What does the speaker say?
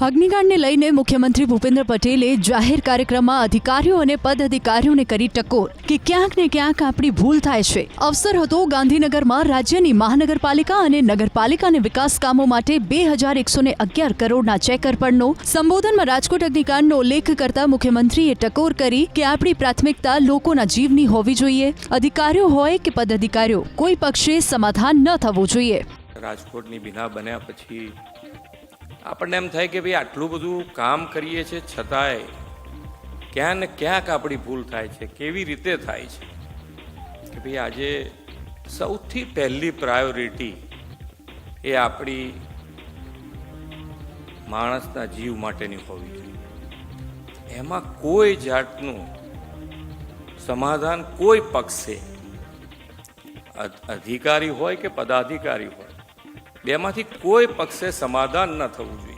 અગ્નિકાંડને લઈને મુખ્યમંત્રી ભૂપેન્દ્ર પટેલે જાહેર કાર્યક્રમમાં અધિકારીઓ અને પદ અધિકારીઓને કરી ટકોર કે ક્યાંક ને ક્યાંક આપણી ભૂલ થાય છે. અવસર હતો ગાંધીનગરમાં રાજ્યની મહાનગરપાલિકા અને નગરપાલિકાના વિકાસ કામો માટે 2111 કરોડના ચેક અર્પણનો. સંબોધનમાં રાજકોટ અગ્નિકાંડનો ઉલ્લેખ કરતા મુખ્યમંત્રીએ ટકોર કરી કે આપણી પ્રાથમિકતા લોકોના જીવની હોવી જોઈએ. અધિકારીઓ હોય કે પદ અધિકારીઓ, કોઈ પક્ષે સમાધાન ન થવું જોઈએ. રાજકોટની બિના બન્યા પછી આપણને એમ થાય કે ભાઈ આટલું બધું કામ કરીએ છીએ છતાંય ક્યાં ને ક્યાંક આપણી ભૂલ થાય છે. કેવી રીતે થાય છે કે ભાઈ આજે સૌથી પહેલી પ્રાયોરિટી એ આપણી માણસના જીવ માટેની હોવી જોઈએ. એમાં કોઈ જાતનું સમાધાન કોઈ પક્ષે, અધિકારી હોય કે પદાધિકારી હોય, બેમાંથી કોઈ પક્ષે સમાધાન ન થવું જોઈએ.